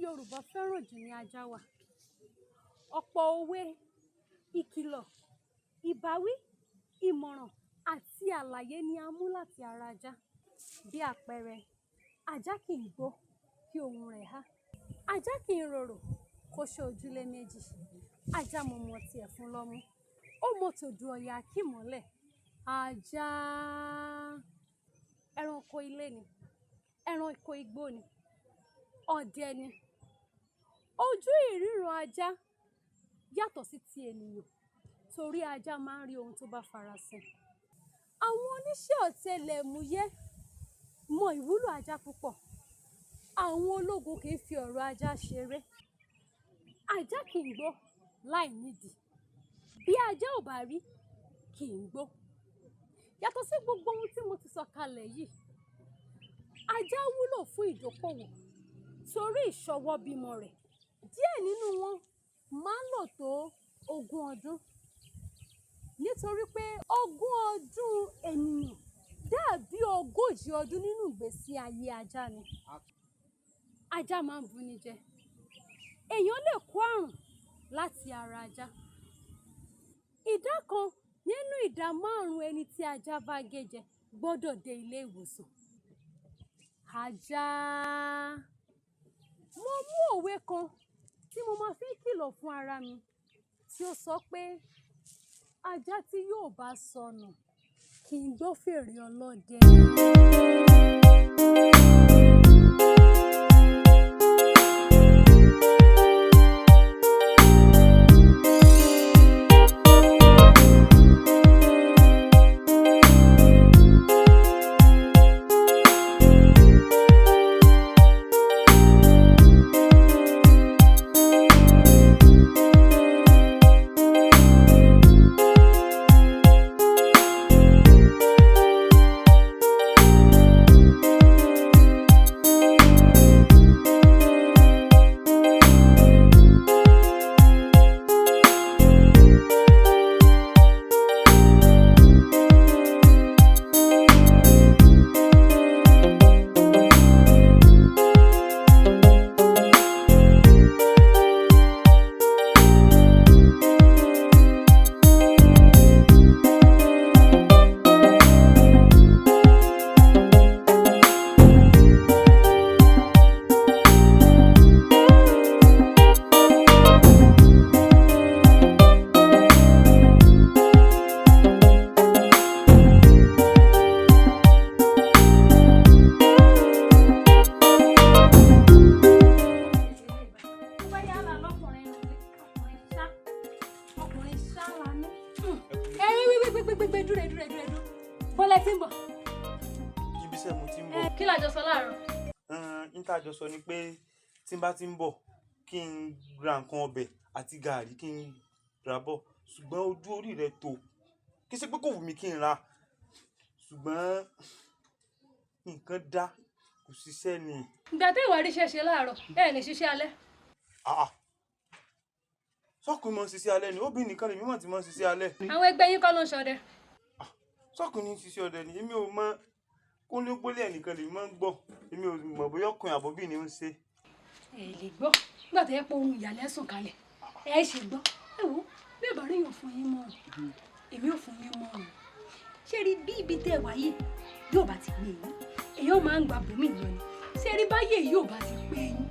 Yorùbá fẹ́ràn jù ní ajá wà. Ọ̀pọ̀ òwe, ìkìlọ̀, ìbáwí, ìmọ̀ràn àti àlàyé ni a mú láti ara ajá. Bí àpẹẹrẹ, ajá kì í gbó kí ohùn rẹ̀ há. Ajá kì í rorò kó ṣe ojúlé méjì. Ajá mọ̀mọ́ tiẹ̀ fún lọ́mú. Ó mọ tòdù ọ̀yà kí mọ́lẹ̀. Ajá ẹranko ilé ni, ẹranko igbó ni, ọdẹ ni. Ojú ìríran ajá yàtọ̀ sí ti ènìyàn torí ajá máa ń rí ohun tó bá farasin. Àwọn oníṣẹ́ ọ̀tẹlẹ̀múyẹ́ mọ ìwúlò ajá púpọ̀. Àwọn ológun kì í fi ọ̀rọ̀ ajá ṣeré. Ajá kì í gbó láì nídìí. Bí ajá ò bá rí, kì í gbó. Yàtọ̀ sí gbogbo ohun tí mo ti sọ kalẹ̀ yìí, ajá wúlò fún ìdókòwò torí ìṣọwọ́ bímọ rẹ̀. Díẹ̀ nínú wọn máa ń lò tó 20 ọdún. Nítorí pé 20 ọdún ènìyàn dàbí 40 ọdún nínú ìgbésí ayé ajá ni. Ajá máa ń buni jẹ. Èèyàn lè kó àrùn láti ara ajá. Ìdá kan nínú ìdá 5 ẹni tí ajá bá gé jẹ gbọ́dọ̀ dé ilé ìwòsàn. Ajá. Mo mú òwe kan tí mo máa fi kìlọ̀ fún ara mi tí ó sọ pé ajá tí yóò bá sọnù kì í gbọ́ fèrè ọlọ́dẹ. Sọ ni pé tí n bá ti ń bọ̀ kí n ra nǹkan ọbẹ̀ àti gààrí kí n rà bọ̀, ṣùgbọ́n ojú orí rẹ̀ tó kí ṣe pé kò wù mí kí n ra, ṣùgbọ́n nǹkan dá kò ṣiṣẹ́ ni. Ìgbà tí ìwà ríṣẹ́ ṣe láàárọ̀ ẹ lè ṣiṣẹ́ alẹ́. Sọ́kùnrin mọ̀ ń ṣiṣẹ́ alẹ́ ni, obìnrin nìkan lèmi mọ̀ tí mọ̀ ń ṣiṣẹ́ alẹ́. Àwọn ẹgbẹ́ yín kọ́ ló ń ṣọdẹ. Sọ́kùnrin ń ṣiṣẹ́ ọdẹ ni, èmi ò mọ̀ kólé ẹnìkan lèmi máa ń gbọ́, èmi ò mọ̀ bóyá ọkùnrin àbọ̀bí ni ó ń ṣe. Ẹ lè gbọ́ nígbà tó yẹ pé ohun ìyàlẹ́ sùn kalẹ̀ ẹ ṣe gbọ́. Ẹ wo bí ìbá rí yàn fún yín mọ́ èmi ò fún yín mọ́ ọ̀run. Ṣé rí bí ibi tẹ́ wáyé yóò bá ti gbé yín èèyàn máa ń gba bòmí lọ ni. Ṣé rí báyé yóò bá ti gbé yín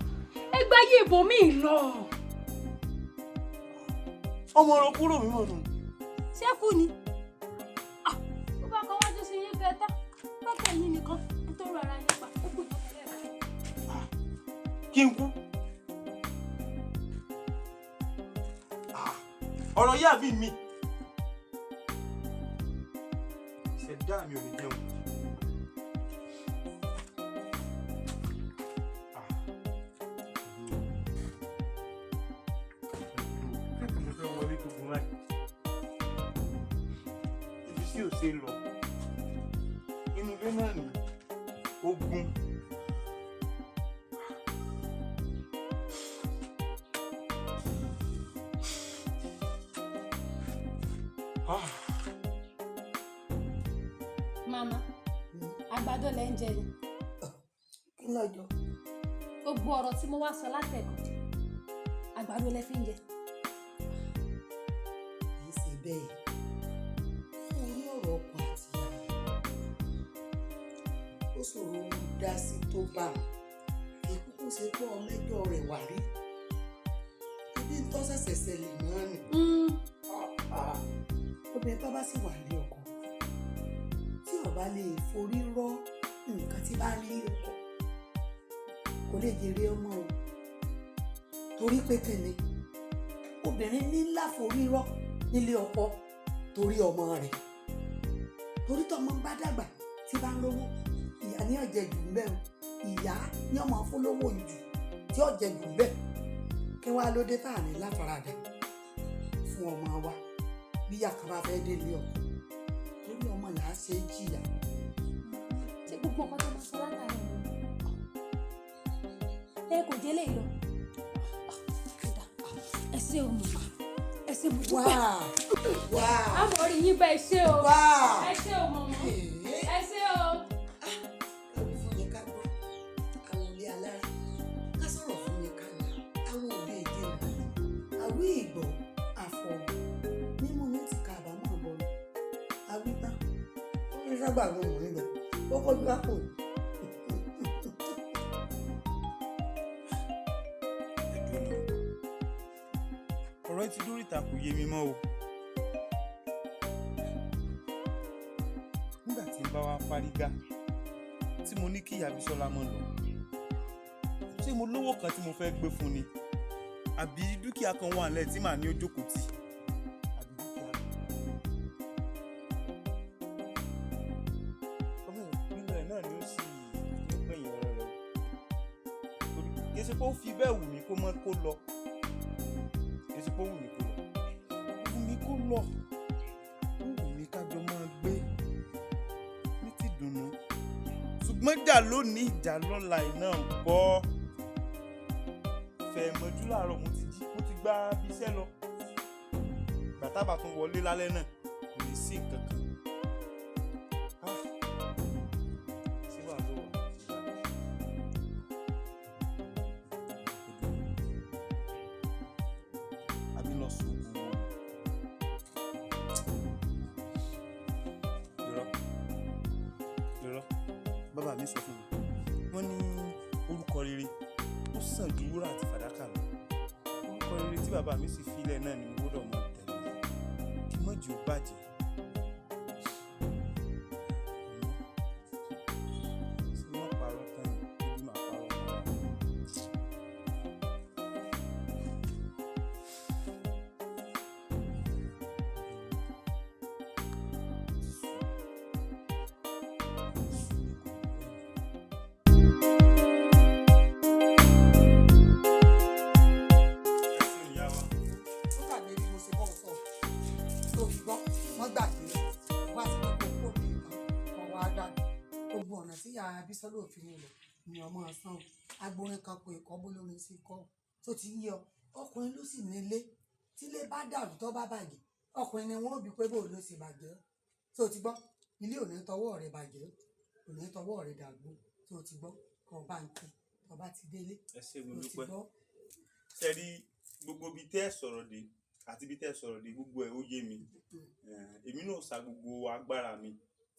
ẹ gbáyé bòmí lọ. Ọmọ ọ̀rọ̀ kúrò mímọ̀ nù. Ṣé kú ni? Ó bá kọ́ wájú sí yín kẹta lọ́kọ̀ yín nìkan nítorí ara yín pa ó kù tó tẹ́lẹ̀ rẹ̀. Kí n kú? Ọ̀rọ̀ yá bí mi. Ṣẹ̀dá mi ò ní jẹun. Ibi tí ò ṣe lọ. Inú ilé náà ni ogun. Mama, àgbàdo lẹ ń jẹ ni. Kí lọ́jọ́? gbogbo ọ̀rọ̀ tí mo wá sọ látẹ̀kọ̀ àgbàdo lẹ fi ń jẹ. kì í ṣe bẹ́ẹ̀ orí ọ̀rọ̀ ọkọ àti ìyàwó ó ṣòro dá sí tó bá ìkúkú ṣe pọ̀ mẹ́jọ rẹ̀ wà rí ibi tó ṣẹ̀ṣẹ̀ ṣẹlẹ̀ náà nì. obìnrin tó bá sì wà ní ọkọ tí ó bá lè forí rọ́ nǹkan tí bá rí ọkọ kò lè jèrè ọmọ o torí pé kẹ́ni obìnrin ní láforí rọ́ nílé ọkọ torí ọmọ rẹ̀ torí tọmọ bá dàgbà tí bá ń lówó ìyá ní ọ̀jẹ̀ jù ń bẹ̀ o ìyá ní ọmọ fúnlówó jù tí ọ̀jẹ̀ jù ń bẹ̀ kí wàá ló dé táà ní láfaradà fún ọmọ wa bí yàkàrà fẹ́ délé ọkọ torí ọmọ là á ṣe é jìyà. ṣé gbogbo ọkọ tó bá sọ látàrí ẹ kò délé lọ ẹ ṣé o mọ ẹ ṣé mo dúpẹ́. wá àmọ́ orí yín bá ẹ ṣé o wá ẹ ṣé o mọ̀mọ́ ẹ ṣé o. káwé fún mi ká gbọ́ àwọn ilé alára ká sọ̀rọ̀ fún mi ká gbà àwọn òbí èdè rẹ̀ àwí ìgbọ̀ àfọ̀ mímú ní ti ká àbámọ̀ bọ̀ àwí tán ó ní sábà ló mọ̀ níbẹ̀ ó kọjú àpò. ọ̀rọ̀ ti dóríta kò yé mi mọ́ o. nígbà tí n bá wá fárígá tí mo ní kí ìyá Bísọ́lá mọ́ lọ ṣé mo lówó kan tí mo fẹ́ gbé fún ni àbí dúkìá kan wà nílẹ̀ tí màá ní ó jókòó tì àbí dúkìá ọmọ ìpínlẹ̀ náà ni ó sì ń pẹ̀yìn ọ̀rọ̀ rẹ̀ o kì í ṣe pé ó fi bẹ́ẹ̀ wù mí kó mọ́ kó lọ kì í ṣe pé ó wù mí kó lọ wù mí kó lọ ó wù mí kájọ máa gbé ní ti dùnnú ṣùgbọ́n jà lónìí ìjà lọ́la iná ń bọ́ fẹ̀mọ́jú láàárọ̀ mo ti gbá bí iṣẹ́ lọ bàtàbà tún wọlé lálẹ́ náà kò lè sí nǹkan kan sí wà ló wà àbí lọ sóògùn irọ́ bàbá mi sọ fún mi wọ́n ní orúkọ rere ó sàn ju wúrà àti fàdákà lọ orúkọ rere tí bàbá mi sì filẹ̀ náà ni mo gbọ́dọ̀ mọ̀ tẹ̀lé kí mọ́jì ó bàjẹ́ sí wọ́n parọ́ tán ibi máa parọ́ tán. Bísọ́lá òfin rẹ̀ ni ọmọ ọ̀sán agbórin kan kò ìkọ́ bólórin sí kọ́ tó ti yí ọ ọkùnrin ló sì nílé tílé bá dàrú tó bá bàjẹ́ ọkùnrin ni wọ́n bí pé bó ló sì bàjẹ́ tó ti gbọ́ ilé ò ní tọwọ́ rẹ̀ bàjẹ́ ò ní tọwọ́ rẹ̀ dàgbò tó ti gbọ́ kọ́ bá ń kí kọ́ bá ti délé ẹ ṣé mo dúpẹ́ ṣe rí gbogbo ibi tẹ́ ẹ sọ̀rọ̀ dé àti ibi tẹ́ ẹ sọ̀rọ̀ dé gbogbo ẹ̀ ó yé mi èmi náà sa gbogbo agbára mi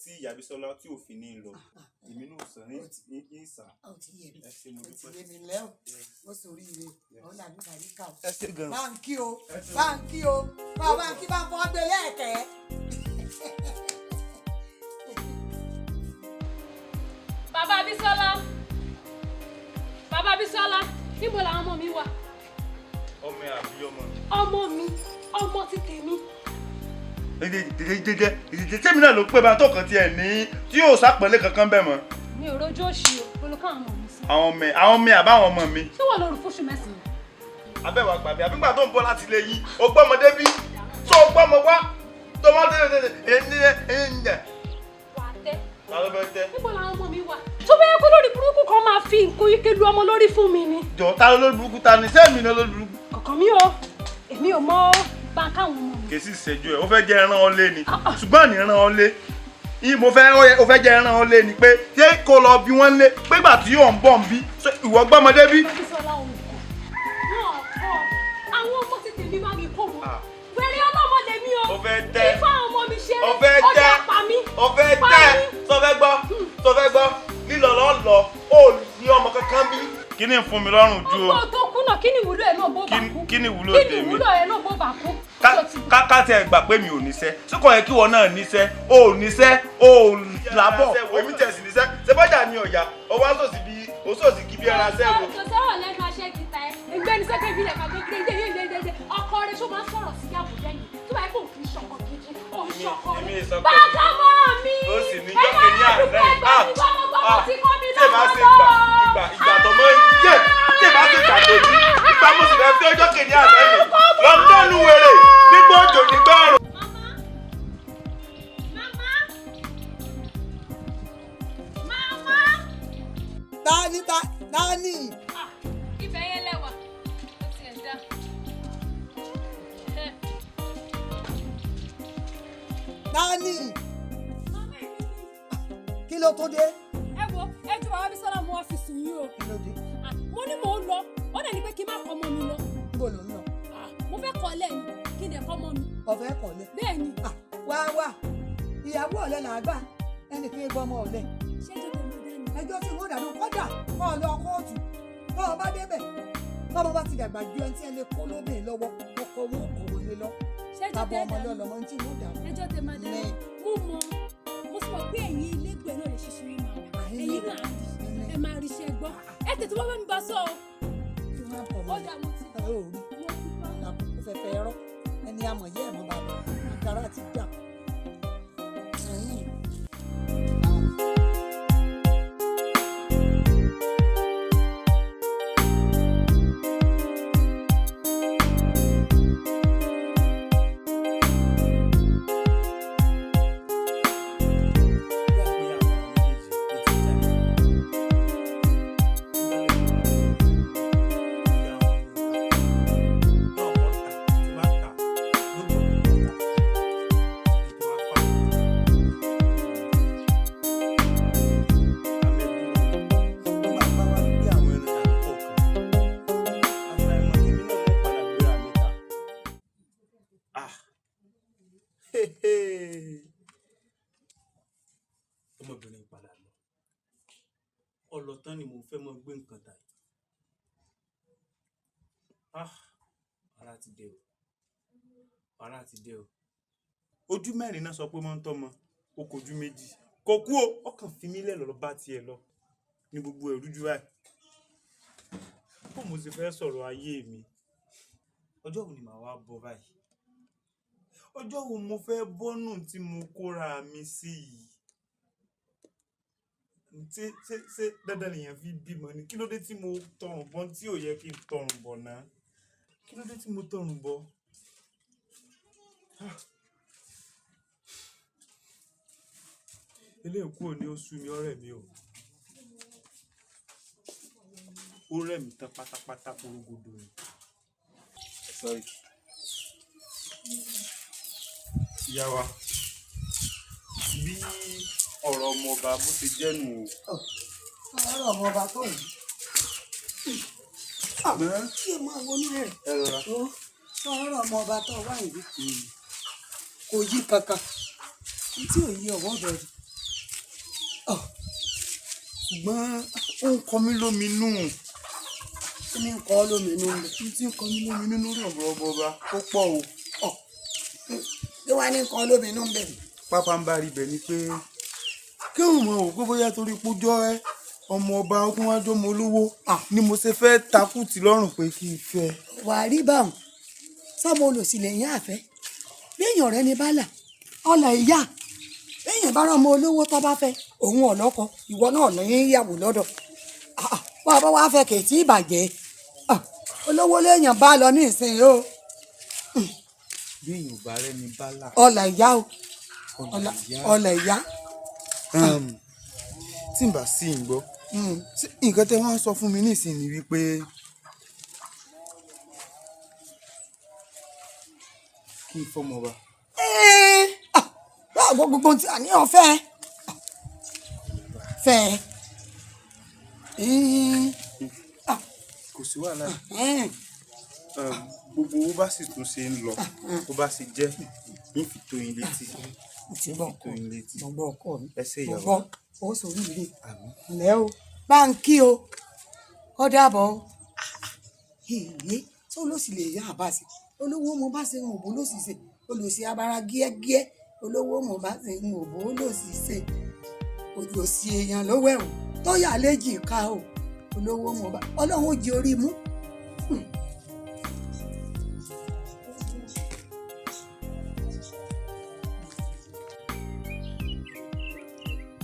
tí ìyá Bísọ́lá tí ò fi ní lọ èmi náà sàn ní ìsà ẹ ṣé mo dúpẹ́ ó sórí ire ọ̀nà àdúgbò àríkà o ẹ ṣé gan báńkì o báńkì o báńkì bá ń fọ́ gbé lẹ́ẹ̀kẹ́. bàbá Bísọ́lá níbo làwọn ọmọ mi wà. ọmọ ẹ àbí ọmọ ọmọ ti tèmi. tèmi náà ló pé bá tó kàn tiẹ̀ ní tí yóò sápẹ́lẹ́ kankan bẹ́ẹ̀ mọ́. mi ò rojú òṣì o olùkọ́ àwọn ọmọ mi sí. àwọn ọmọ àbáwọn ọmọ mi. ṣé wọ́n lóru fóṣù mẹ́sàn-án. abẹ́wà gbàgbé àbígbà tó ń bọ́ láti ilé yín o gbọ́mọdé bí tó o gbọ́mọ wá tó má tẹ́lẹ̀ wà á tẹ́. ta ló fẹ́ tẹ́. níbo làwọn ọmọ mi wà. tó bẹ́ẹ̀ kó lórí burúkú kan máa fi nǹkan ike lu ọmọ lórí fún mi ni. jọ ta ló lórí burúkú ta ni sẹ́ẹ̀mì náà lórí burúkú. kọ̀ọ̀kan mi o èmi ò mọ báńkà àwọn ọmọ mi. kèsì ìṣẹ́jú ẹ̀ ó fẹ́ jẹ́ ẹran ọlé ni ṣùgbọ́n àní ẹran ọlé mo fẹ́ jẹ́ ẹran ọlé ni pé ṣé kó lọ bí wọ́n lé pégbà tí yóò ń bọ̀ ń bí ìwọ gbọ́mọdé bí. Bísọ́lá òun kọ́ àwọn ọmọ tètè mi bá mi kó wọn. Wẹ̀rẹ̀ ọlọ́mọ lèmi o. Ó fẹ́ tẹ́. Ìfá ọmọ mi ṣe. Ó fẹ́ tẹ́. Ọjà pa mí. Ó fẹ́ tẹ́. Sọ fẹ́ gbọ́. Lílọ lọ ó ní ọmọ kankan bí. Kí ni fún mi lọ́rùn ju o? Ọmọ tó kú náà kí ni ìwúlò ẹ̀ náà bó bá kú? Kí ni ìwúlò tèmi? Kí ni ìwúlò ẹ̀ náà bó bá kú? Ká tẹ gbà pé mi ò níṣẹ́. Ṣé kò yẹ kí wọn náà níṣẹ́? O ò níṣẹ́, o ò lábọ̀. Èmi tẹ̀sí níṣẹ́. Ṣé bọ́jà ni ọ̀yà? Ọwọ́ sòsì bí òṣòsì kí bí ẹran sẹ́wọ̀. Kò sọ̀rọ̀ lẹ́nu aṣẹ́ kìtà ẹ̀. Ẹgbẹ́ ni sẹ́kẹ̀ ìbílẹ̀ kan kékeré yé. Ọkọ rẹ̀ ṣó máa ń sọ̀rọ̀ sí yàgò lẹ́yìn. Tó bá yẹ kó fi ṣọkọ gidi, ó ń ṣọkọ rẹ̀. Bàbá mọ́ mi! Ó sì ní jọ́kè ní àná. Ìgbà tó mọ́ yé. Tí ìbá ti gbà tó ní. Ìgbà mo sì fẹ́ fi ọjọ́ kè ní àná yìí. Lọ́ndọ̀nù wèrè nígbà òjò nígbà ọ̀rọ̀. Tani. Ibẹ̀ yẹn lẹ́wà. Ó ti ẹ̀ dá. Tani. Kí ló tó dé? Ẹ wo, ẹ jù bàbá Bísọ́lá mú ọ́fíìsì yín o. Kí ló dé? Mo ní mò ń lọ, ó dẹ̀ ní pé kí n má kọ́ ọmọ mi lọ. Níbo ló ń lọ? Mo fẹ́ kọ́ lẹ́yìn kí n dẹ̀ kọ́ ọmọ mi. Ọ̀fẹ́ kọ̀lẹ́. Bẹ́ẹ̀ni. Wá. Ìyàwó ọ̀lẹ là á gbà. Ẹnì kí n gbọ́ ọmọ ọ̀lẹ. Ṣé jọjọ mi dání? Ẹjọ́ tí wọ́n dànù kọ́dà kọ́ ọ lọ kóòtù. Bọ́ ọ bá débẹ̀. Bọ́mọ bá ti dàgbà ju ẹni tí ẹ lè kó lóbìn lọ́wọ́. Ọkọ wọn kò wọlé lọ. Ṣé jọjọ Bàbá ọmọ lọ́lọ́mọ tí wọ́n dànù. ẹjọ́ tẹ máa dání? Mo mọ̀, mo sọ pé ẹ̀yin ilégbèé náà lè ṣiṣẹ́ yín máa wà. Ẹ̀yin náà ẹ máa rí iṣẹ́ gbọ́. Ẹ tètè wá bá mi bá sọ o. Ó dà mo ti bá. Àkókò fẹ́fẹ́ ẹ̀rọ ẹni àmọ̀ yẹ́ ẹ̀mọ́ bàbá àkàrà ti dà. Ọmọbìnrin padà lọ. Ọlọ́tán ni mo fẹ́ mọ gbé nǹkan tà yìí. Ara ti dé o. Ojú mẹ́rin náà sọ pé mọ́ ń tọ́mọ. O kò ju méjì. Kò kú o. Ọkàn fi mí lẹ̀ lọ́lọ́ bá tiẹ̀ lọ. Ní gbogbo ẹ̀rú jù báyìí. Bó mo sì fẹ́ sọ̀rọ̀ ayé mi. Ọjọ́ wo ni màá wá bọ́ báyìí? Ọjọ́ wo mo fẹ́ bọ́nù tí mo kóra mi sí yìí? Ṣé dandan lèèyàn fi bímọ ni? Kí ló dé tí mo tọrùn bọ́ tí ò yẹ kí n tọrùn bọ̀ náà? Kí ló dé tí mo tọrùn bọ̀? Eléyìí kúrò ní oṣù mi ọ̀rẹ́ mi o. Ó rẹ̀ mí tán pátápátá forogodo ni. Sorry. Ìyá wa, bí ọ̀rọ̀ ọmọọba bó ṣe jẹ́ nù o. Ọ̀rọ̀ ọmọọba tó yìí. Kí ẹ máa wọnú ẹ̀. Ẹ rọra. Ọ̀rọ̀ ọmọọba tó wà yìí. Kò yí kankan. Tí ò yí ọwọ́ bẹ̀rẹ̀. Ṣùgbọ́n ó ń kọ mí lóminú. Kí ni ń kọ́ lóminú rẹ̀? Tí ń kọ mí lóminú lórí ọ̀rọ̀ ọmọọba ó pọ̀ o. Kí wá ní nǹkan lóminú ń bẹ̀rẹ̀? Pápá ń bá rí bẹ̀ ni pé kí òun mọ̀ ò pé bóyá torí pójọ́ ọmọ ọba ọkùnrin wájú ọmọ olówó ni mo ṣe fẹ́ takú tì lọ́rùn pé kí n fẹ́. Wà á rí báwọn sọmọ olùsílẹ̀ yín àfẹ́ béèyàn rẹ ní bálà ọ̀là ìyá béèyàn bá rán ọmọ olówó tó bá fẹ́ òun ọ̀lọ́kọ ìwọ náà lẹ́yìn ìyàwó lọ́dọ̀ wọ́n á bá wá fẹ́ kèétí ìbàjẹ́ olówó léèyàn bá lọ ní ìsinyìí o. Bí èèyàn bá rẹ ní bálà. Ọ̀là ìyá o ọ̀là ìyá. Tí n bá sí ń gbọ́ nǹkan tẹ́ wọ́n sọ fún mi nísìnyí wípé kí n fọmọ ọba. Gbogbo tí a ní ọ̀fẹ́ fẹ́ sí wàhálà. Gbogbo owó bá sì tún ṣe ń lọ bó bá sì jẹ́ ń fi tó yín létí. Ti gbọ́ ọkọ mi gbọ́ ọkọ mi ẹ ṣe ìyàwó. gbọ́ ó sórí ilé ǹlẹ́ o bá ń kí o ó dàbọ̀ èyí tó ló sì lè yá àbá sí olówó mo bá ṣe ń òbó ló sì ṣe olùsí abara gíẹ́gíẹ́ olówó mo bá ṣe ń òbó ló sì ṣe olùsí èèyàn lówó ẹ̀wò tó yà léjì ká o olówó mo bá ọlọ́run ó jí orí mú.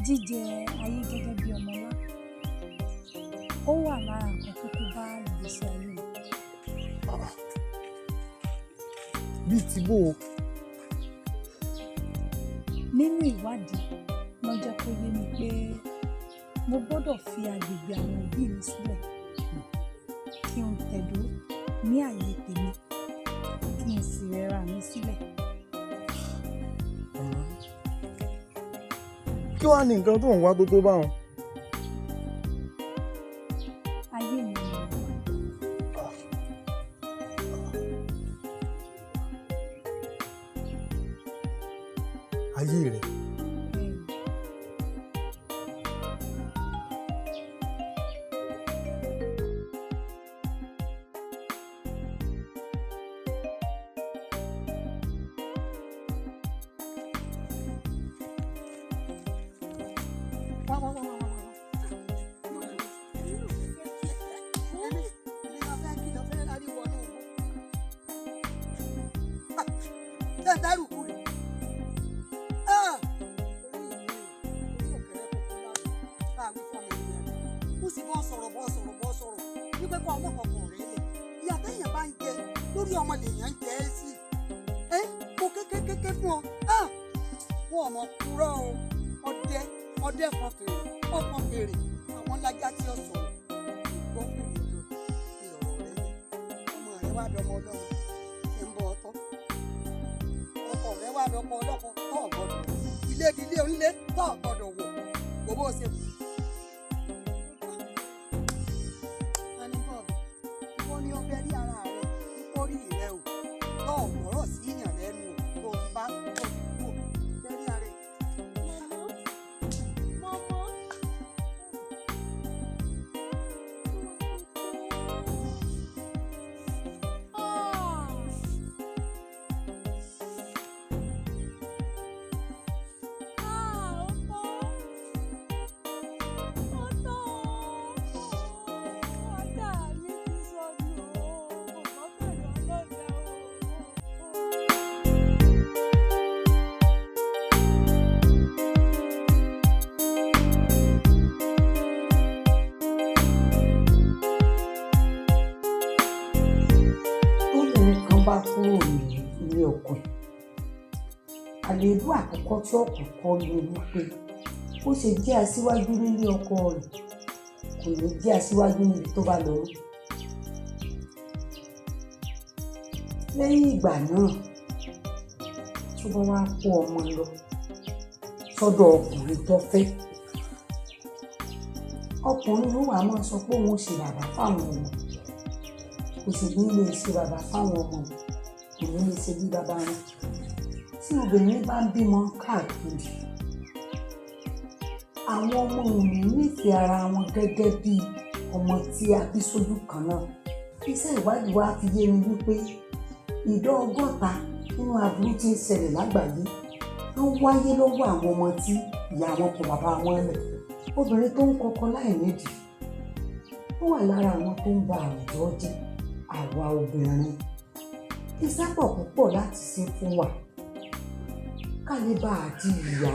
Jíjẹ ayé gẹ́gẹ́ bí ọmọlá ó wà lára nǹkan tó kó bá ìgbésí ayé mi. Bíi ti bó o. Nínú ìwádìí wọ́n jẹ́ kó yé mi pé mo gbọ́dọ̀ fi agbègbè àwọn òbí mi sílẹ̀ kí n tẹ̀dó ní àyè tèmi kí n sì rẹra mi sílẹ̀. Kí wàá ní nǹkan tó ń wá tó báwọn? Ayé mi ni mo wà. Ayé rẹ̀. Lórí ọmọ lèèyàn jẹ́ ẹ́ sí mo kékékéké fún ọ wọn ọmọ kúrọ o ọdẹ fọn fèrè àwọn lájà tí ó sọ̀rọ̀ gbọ́ fèrè lọ sí ọ̀rọ̀ rẹ ọmọ rẹ wá dọmọ Ọlọ́run ṣe ń bọ ọtọ ọkọ rẹ wá dọmọ ọlọ́kọ tó ọgbọ́dọ̀ ilé ìdílé onílé tó ọgbọ́dọ̀ wọ gbogbo ṣe kù. wọ́n ní ọbẹ̀ rí ara rẹ nítorí rẹ o tó ọ̀rọ̀ sí ìyàn lẹ́nu o tó bá tó kú bẹ́rí ara rẹ. Bá kúrò ní ilé ọkọ ẹ̀ àléébù àkọ́kọ́ tí ọ̀kọ̀ọ̀kọ́ ló wípé ó ṣe jẹ́ aṣíwájú nílé ọkọ rẹ̀ kò ní jẹ́ aṣíwájú níbi tó bá lọ. Lẹ́yìn ìgbà náà tó bá wá kó ọmọ lọ sọ́dọ̀ ọkùnrin tó fẹ́ ọkùnrin ló wà máa sọ pé òun ò ṣe bàbá fáwọn ọmọ kò sì ní lè ṣe bàbá fáwọn ọmọ kò ní lè ṣe bí bàbá wọn. Tí obìnrin bá ń bímọ káàkiri àwọn ọmọ òní nífẹ̀ẹ́ ara wọn gẹ́gẹ́ bí ọmọ tí a bí sójú kan náà. Iṣẹ́ ìwádìí wa fi yé mi wípé ìdá 60 nínú aburú tí ń ṣẹlẹ̀ lágbàáyé ló wáyé lọ́wọ́ àwọn ọmọ tí ìyá wọn kọ bàbá wọn lẹ̀. Obìnrin tó ń kọ́kọ́ láì nídìí ó wà lára àwọn tó ń ba àwùjọ jẹ́. Àwa obìnrin iṣẹ́ pọ̀ púpọ̀ láti ṣe fún wa ká lè bá àti ìyá